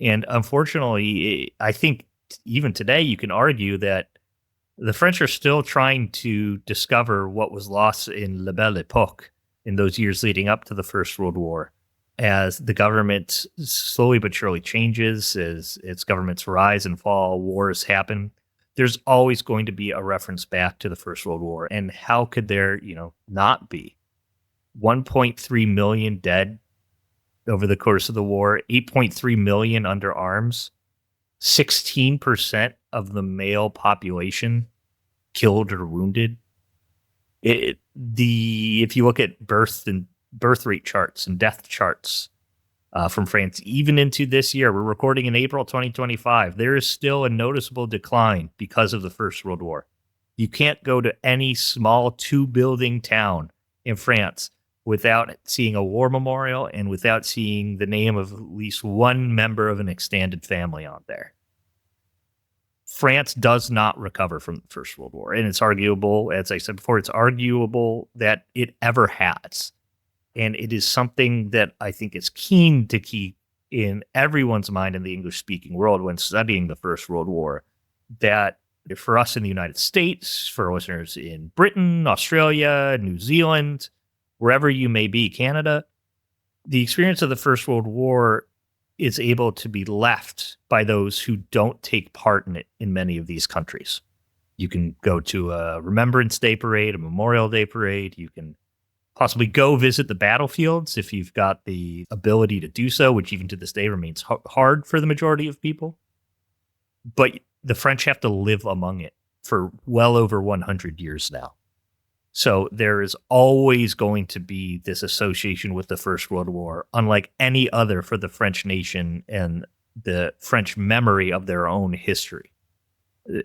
And unfortunately, I think even today you can argue that the French are still trying to discover what was lost in La Belle Époque in those years leading up to the First World War, as the government slowly but surely changes, as its governments rise and fall, wars happen. there's always going to be a reference back to the First World War. And how could there, not be? 1.3 million dead over the course of the war, 8.3 million under arms, 16% of the male population killed or wounded. If you look at birth rate charts and death charts from France, even into this year, we're recording in April 2025, there is still a noticeable decline because of the First World War. You can't go to any small 2-building town in France without seeing a war memorial and without seeing the name of at least one member of an extended family on there. France does not recover from the First World War, and it's arguable, as I said before, it's arguable that it ever has. And it is something that I think is keen to keep in everyone's mind in the English-speaking world when studying the First World War, that for us in the United States, for listeners in Britain, Australia, New Zealand, wherever you may be, Canada, the experience of the First World War is able to be left by those who don't take part in it in many of these countries. You can go to a Remembrance Day parade, a Memorial Day parade. You can possibly go visit the battlefields if you've got the ability to do so, which even to this day remains hard for the majority of people. But the French have to live among it for well over 100 years now. So there is always going to be this association with the First World War, unlike any other for the French nation and the French memory of their own history.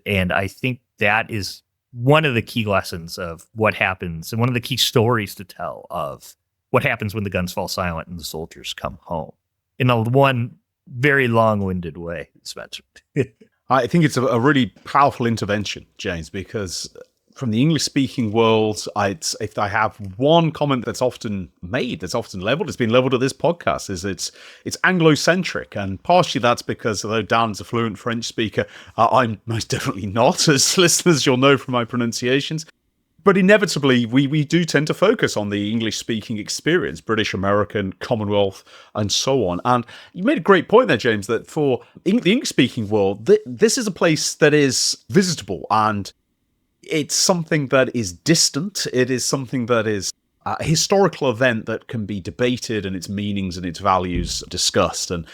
And I think that is one of the key lessons of what happens and one of the key stories to tell of what happens when the guns fall silent and the soldiers come home in one very long-winded way, Spencer. I think it's a really powerful intervention, James, because from the English-speaking world, if I have one comment that's often made, that's often leveled, it's been leveled at this podcast, is it's Anglo-centric. And partially that's because although Dan's a fluent French speaker, I'm most definitely not, as listeners you'll know from my pronunciations. But inevitably, we do tend to focus on the English-speaking experience, British, American, Commonwealth, and so on. And you made a great point there, James, that for the English-speaking world, this is a place that is visitable, and it's something that is distant. It is something that is a historical event that can be debated and its meanings and its values discussed. And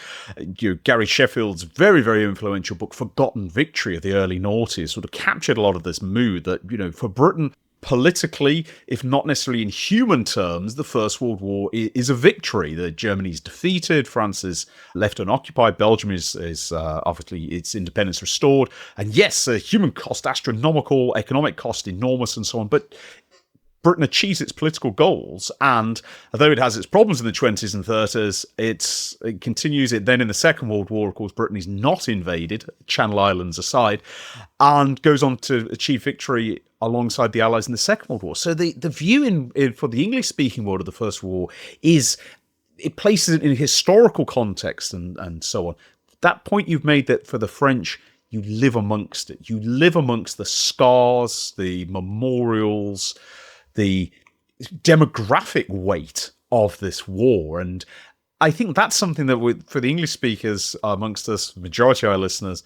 Gary Sheffield's very, very influential book, Forgotten Victory of the early noughties, sort of captured a lot of this mood that, for Britain, politically, if not necessarily in human terms, the First World War is a victory. That Germany's defeated, France is left unoccupied, Belgium is obviously its independence restored, and yes, human cost astronomical, economic cost enormous, and so on. But Britain achieves its political goals, and although it has its problems in the 20s and 30s, it continues it then in the Second World War. Of course, Britain is not invaded, Channel Islands aside, and goes on to achieve victory alongside the Allies in the Second World War. So the view for the English-speaking world of the First War is, it places it in a historical context and so on. That point you've made that for the French, you live amongst it. You live amongst the scars, the memorials, the demographic weight of this war. And I think that's something that for the English speakers amongst us, majority of our listeners,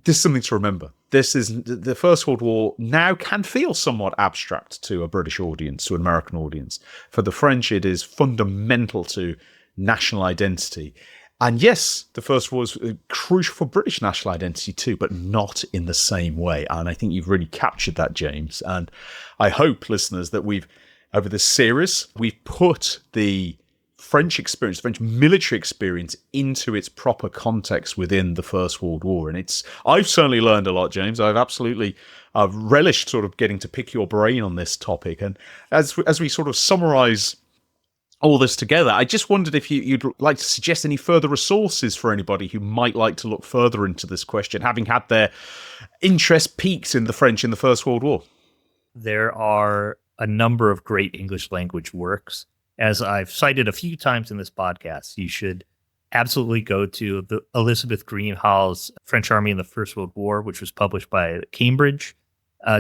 this is something to remember. This is the First World War now can feel somewhat abstract to a British audience, to an American audience. For the French, it is fundamental to national identity. And yes, the First War was crucial for British national identity too, but not in the same way. And I think you've really captured that, James. And I hope, listeners, that over this series, we've put the French experience, the French military experience, into its proper context within the First World War. And I've certainly learned a lot, James. I've absolutely relished sort of getting to pick your brain on this topic. And as we sort of summarize all this together, I just wondered if you'd like to suggest any further resources for anybody who might like to look further into this question, having had their interest peaked in the French in the First World War. There are a number of great English language works. As I've cited a few times in this podcast, you should absolutely go to the Elizabeth Greenhalgh's French Army in the First World War, which was published by Cambridge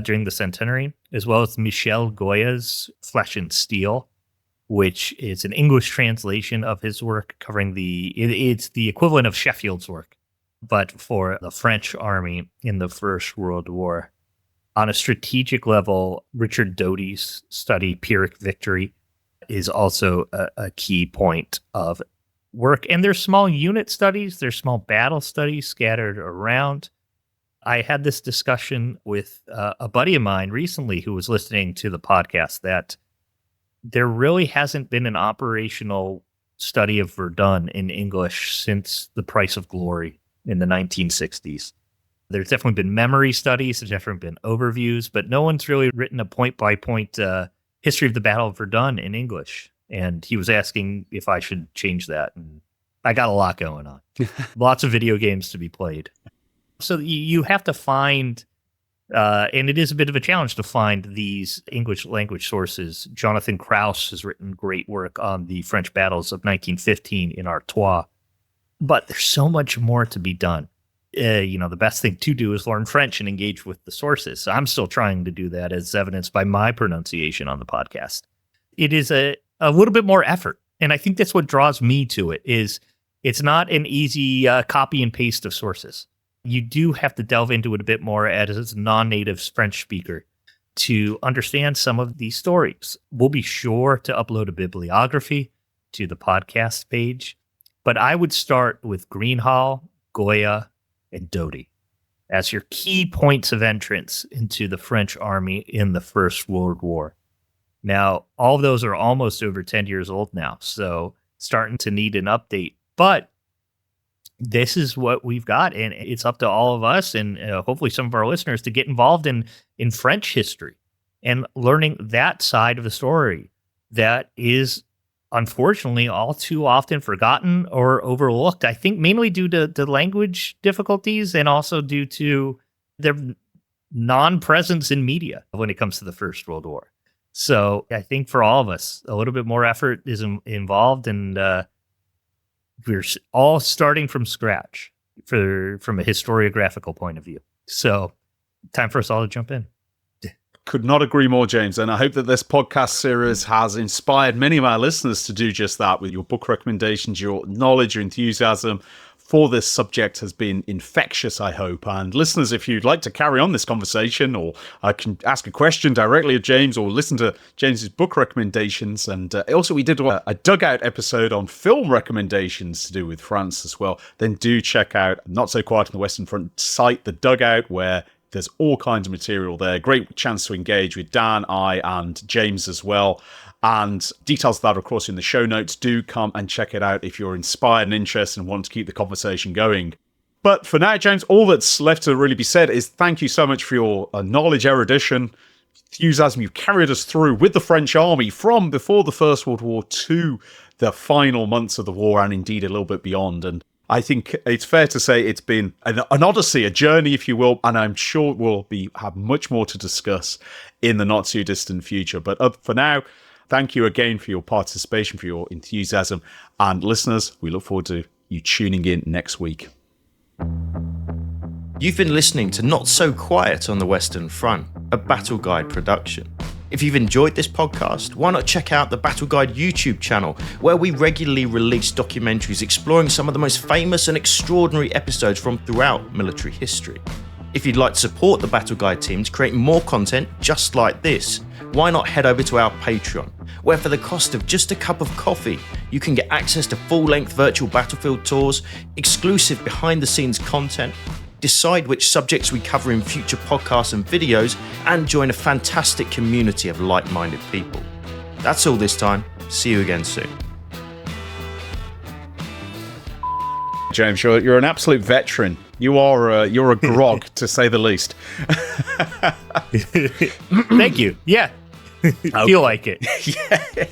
during the centenary, as well as Michel Goya's Flesh and Steel, which is an English translation of his work covering it's the equivalent of Sheffield's work but for the French army in the First World War. On a strategic level, Richard Doughty's study, Pyrrhic victory, is also a key point of work. And there's small unit studies, there's small battle studies scattered around. I had this discussion with a buddy of mine recently who was listening to the podcast that there really hasn't been an operational study of Verdun in English since The Price of Glory in the 1960s. There's definitely been memory studies, there's definitely been overviews, but no one's really written a point-by-point history of the Battle of Verdun in English. And he was asking if I should change that. And I got a lot going on. Lots of video games to be played. So you have to find, and it is a bit of a challenge to find these English language sources. Jonathan Krause has written great work on the French battles of 1915 in Artois. But there's so much more to be done. The best thing to do is learn French and engage with the sources. So I'm still trying to do that, as evidenced by my pronunciation on the podcast. It is a little bit more effort. And I think that's what draws me to it, is it's not an easy copy and paste of sources. You do have to delve into it a bit more as a non-native French speaker to understand some of these stories. We'll be sure to upload a bibliography to the podcast page, but I would start with Greenhalgh, Goya, and Doughty as your key points of entrance into the French army in the First World War. Now, all of those are almost over 10 years old now, so starting to need an update. But this is what we've got, and it's up to all of us and hopefully some of our listeners to get involved in French history and learning that side of the story that is unfortunately all too often forgotten or overlooked, I think mainly due to the language difficulties and also due to their non-presence in media when it comes to the First World War. So I think for all of us, a little bit more effort is involved, and we're all starting from scratch from a historiographical point of view. So time for us all to jump in. Could not agree more, James. And I hope that this podcast series has inspired many of our listeners to do just that with your book recommendations. Your knowledge, your enthusiasm for this subject has been infectious, I hope. And listeners, if you'd like to carry on this conversation, or can ask a question directly of James, or listen to James's book recommendations. And also we did a dugout episode on film recommendations to do with France as well. Then do check out Not So Quiet on the Western Front site, The Dugout, where there's all kinds of material there. Great chance to engage with Dan, I, and James as well. And details of that, of course, in the show notes. Do come and check it out if you're inspired and interested and want to keep the conversation going. But for now, James, all that's left to really be said is thank you so much for your knowledge, erudition, enthusiasm. You've carried us through with the French army from before the First World War to the final months of the war, and indeed a little bit beyond. And I think it's fair to say it's been an odyssey, a journey, if you will, and I'm sure we'll have much more to discuss in the not too distant future. But for now, thank you again for your participation, for your enthusiasm, and listeners, we look forward to you tuning in next week. You've been listening to Not So Quiet on the Western Front, a Battle Guide production. If you've enjoyed this podcast, why not check out the Battle Guide YouTube channel, where we regularly release documentaries exploring some of the most famous and extraordinary episodes from throughout military history. If you'd like to support the Battle Guide team to create more content just like this, why not head over to our Patreon, where for the cost of just a cup of coffee, you can get access to full-length virtual battlefield tours, exclusive behind-the-scenes content, decide which subjects we cover in future podcasts and videos, and join a fantastic community of like-minded people. That's all this time. See you again soon. James, you're an absolute veteran. You're a grog, to say the least. Thank you. Yeah. Feel like it. Yeah.